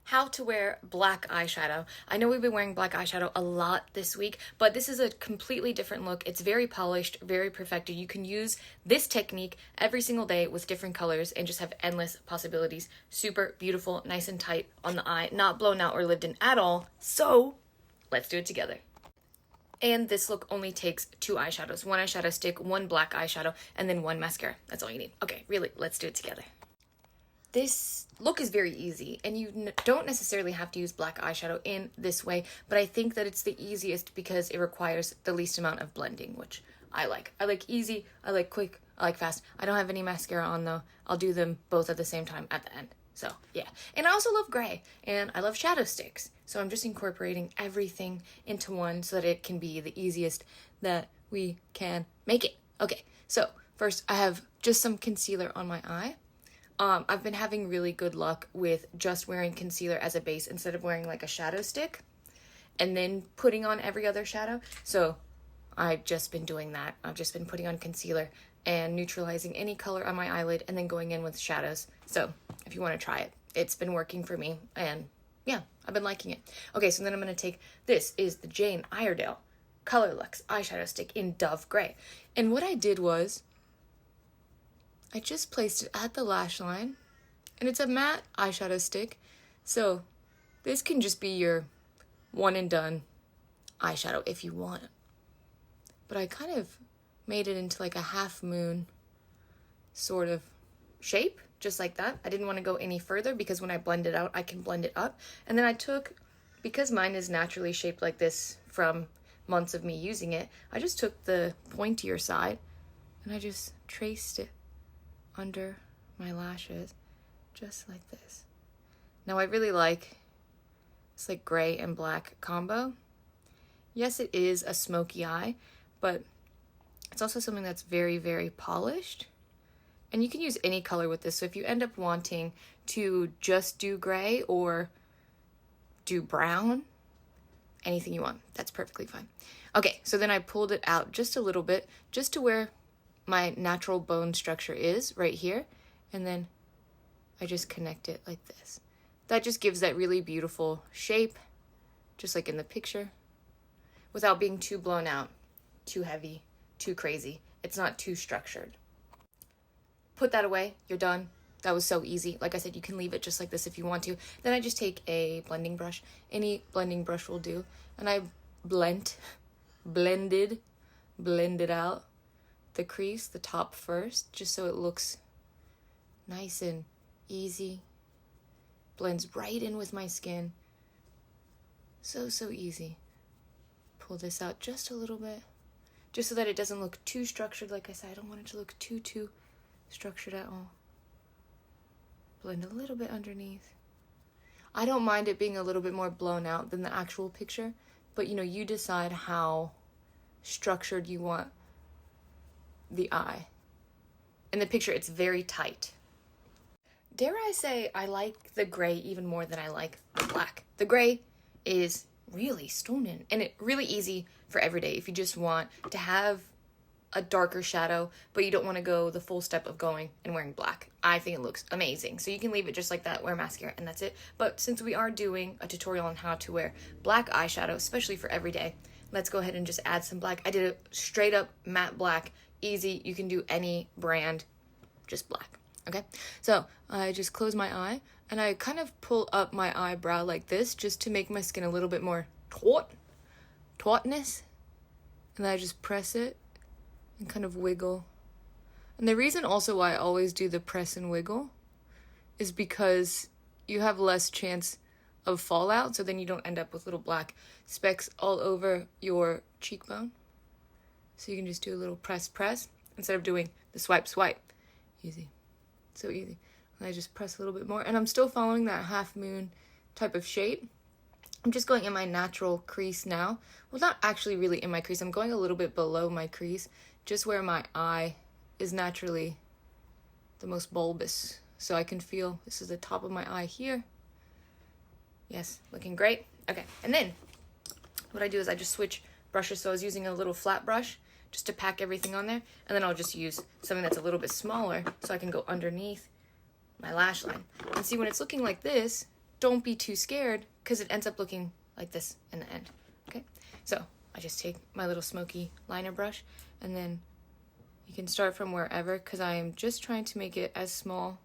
How to wear black eyeshadow. I know we've been wearing black eyeshadow a lot this week, but this is a completely different look. It's very polished, very perfected. You can use this technique every single day with different colors and just have endless possibilities. Super beautiful, nice and tight on the eye, not blown out or lived in at all. So let's do it together. And this look only takes 2 eyeshadows, 1 eyeshadow stick, 1 black eyeshadow, and then 1 mascara. That's all you need. Okay, really, let's do it together. This look is very easy, and you don't necessarily have to use black eyeshadow in this way, but I think that it's the easiest because it requires the least amount of blending, which I like. I like easy, I like quick, I like fast. I don't have any mascara on though. I'll do them both at the same time at the end. So yeah, and I also love gray, and I love shadow sticks. So I'm just incorporating everything into one so that it can be the easiest that we can make it. Okay, so first I have just some concealer on my eye. I've been having really good luck with just wearing concealer as a base instead of wearing like a shadow stick and then putting on every other shadow. So I've just been doing that. I've just been putting on concealer and neutralizing any color on my eyelid and then going in with shadows. So if you want to try it, it's been working for me, and yeah, I've been liking it. Okay, so then I'm going to take, this is the Jane Iredale Color Luxe eyeshadow stick in Dove Gray. And what I did was, I just placed it at the lash line, and it's a matte eyeshadow stick, so this can just be your one and done eyeshadow if you want it. But I kind of made it into like a half moon sort of shape, just like that. I didn't want to go any further because when I blend it out, I can blend it up. And then I took, because mine is naturally shaped like this from months of me using it, I just took the pointier side and I just traced it under my lashes, just like this. Now I really like this like gray and black combo. Yes, it is a smoky eye, but it's also something that's very, very polished. And you can use any color with this. So if you end up wanting to just do gray or do brown, anything you want, that's perfectly fine. Okay, so then I pulled it out just a little bit, just to where my natural bone structure is right here, and then I just connect it like this. That just gives that really beautiful shape, just like in the picture, without being too blown out, too heavy, too crazy. It's not too structured. Put that away, you're done. That was so easy. Like I said, you can leave it just like this if you want to. Then I just take a blending brush. Any blending brush will do. And I blended out the crease, the top first, just so it looks nice and easy. Blends right in with my skin. So easy. Pull this out just a little bit, just so that it doesn't look too structured. Like I said, I don't want it to look too structured at all. Blend a little bit underneath. I don't mind it being a little bit more blown out than the actual picture, but you decide how structured you want the eye. In the picture, it's very tight. Dare I say, I like the gray even more than I like the black. The gray is really stunning, and it's really easy for every day if you just want to have a darker shadow, but you don't want to go the full step of going and wearing black. I think it looks amazing. So you can leave it just like that, wear mascara, and that's it. But since we are doing a tutorial on how to wear black eyeshadow, especially for every day, let's go ahead and just add some black. I did a straight up matte black. Easy, you can do any brand, just black. Okay, so I just close my eye and I kind of pull up my eyebrow like this just to make my skin a little bit more tautness, and then I just press it and kind of wiggle. And the reason also why I always do the press and wiggle is because you have less chance of fallout, so then you don't end up with little black specks all over your cheekbone. So you can just do a little press instead of doing the swipe. Easy. So easy. And I just press a little bit more. And I'm still following that half moon type of shape. I'm just going in my natural crease now. Well, not actually really in my crease. I'm going a little bit below my crease, just where my eye is naturally the most bulbous. So I can feel, this is the top of my eye here. Yes, looking great. Okay, and then what I do is I just switch brushes. So I was using a little flat brush just to pack everything on there, and then I'll just use something that's a little bit smaller so I can go underneath my lash line. And see, when it's looking like this, don't be too scared because it ends up looking like this in the end. Okay, so I just take my little smoky liner brush, and then you can start from wherever, because I am just trying to make it as small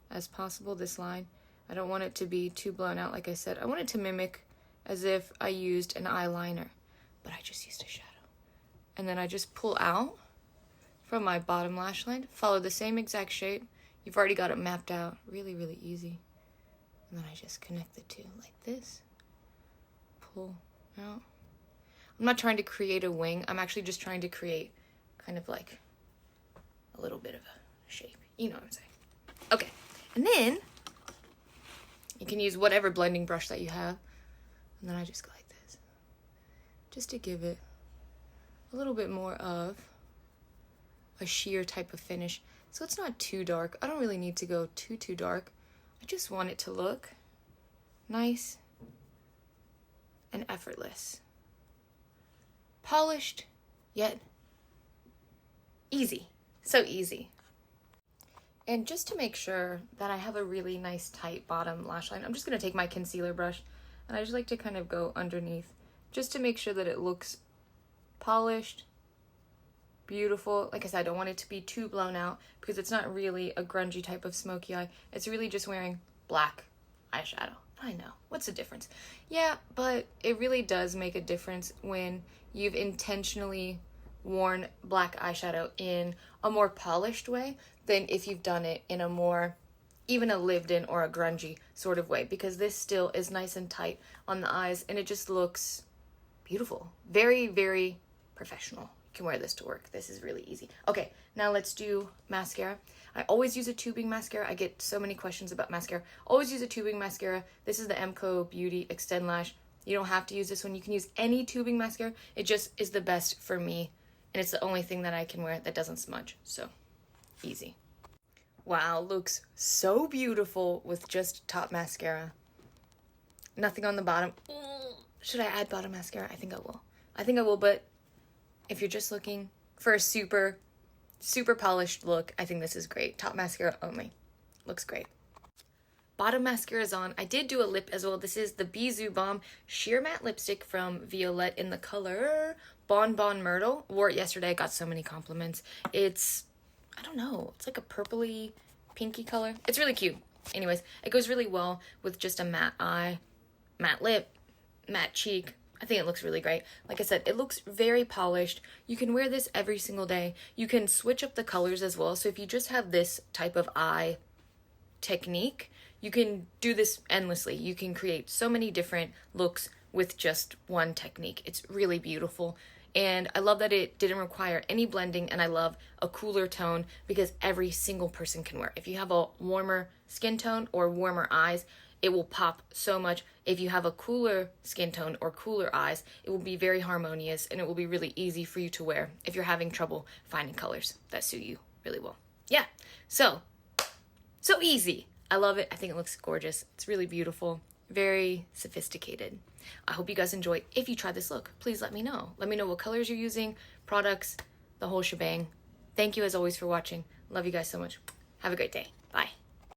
as possible, this line. I don't want it to be too blown out, like I said. I want it to mimic as if I used an eyeliner, but I just used a shadow. And then I just pull out from my bottom lash line, follow the same exact shape. You've already got it mapped out, really, really easy. And then I just connect the two like this, pull out. I'm not trying to create a wing, I'm actually just trying to create kind of like a little bit of a shape. You know what I'm saying? Okay, and then you can use whatever blending brush that you have. And then I just go like this, just to give it a little bit more of a sheer type of finish. So it's not too dark. I don't really need to go too dark. I just want it to look nice and effortless. Polished, yet easy. So easy. And just to make sure that I have a really nice tight bottom lash line, I'm just going to take my concealer brush, and I just like to kind of go underneath just to make sure that it looks polished, beautiful. Like I said, I don't want it to be too blown out because it's not really a grungy type of smoky eye. It's really just wearing black eyeshadow. I know, what's the difference? Yeah, but it really does make a difference when you've intentionally worn black eyeshadow in a more polished way than if you've done it in a more, even a lived-in or a grungy sort of way, because this still is nice and tight on the eyes and it just looks beautiful. Very, very professional. You can wear this to work. This is really easy. Okay, now let's do mascara. I always use a tubing mascara. I get so many questions about mascara. Always use a tubing mascara. This is the Emco Beauty Extend Lash. You don't have to use this one. You can use any tubing mascara. It just is the best for me. And it's the only thing that I can wear that doesn't smudge. So, easy. Wow, looks so beautiful with just top mascara. Nothing on the bottom. Should I add bottom mascara? I think I will. But if you're just looking for a super polished look, I think this is great. Top mascara only. Looks great. Bottom mascara is on. I did do a lip as well. This is the Bijou Balm Sheer Matte Lipstick from Violette in the color Bon Bon Myrtle. Wore it yesterday. I got so many compliments. It's, I don't know, it's like a purpley, pinky color. It's really cute. Anyways, it goes really well with just a matte eye, matte lip, matte cheek. I think it looks really great. Like I said, it looks very polished. You can wear this every single day. You can switch up the colors as well. So if you just have this type of eye technique, you can do this endlessly. You can create so many different looks with just one technique. It's really beautiful. And I love that it didn't require any blending, and I love a cooler tone because every single person can wear it. If you have a warmer skin tone or warmer eyes, it will pop so much. If you have a cooler skin tone or cooler eyes, it will be very harmonious and it will be really easy for you to wear if you're having trouble finding colors that suit you really well. Yeah, so easy. I love it. I think it looks gorgeous. It's really beautiful, very sophisticated. I hope you guys enjoy. If you try this look, please let me know. Let me know what colors you're using, products, the whole shebang. Thank you as always for watching. Love you guys so much. Have a great day. Bye.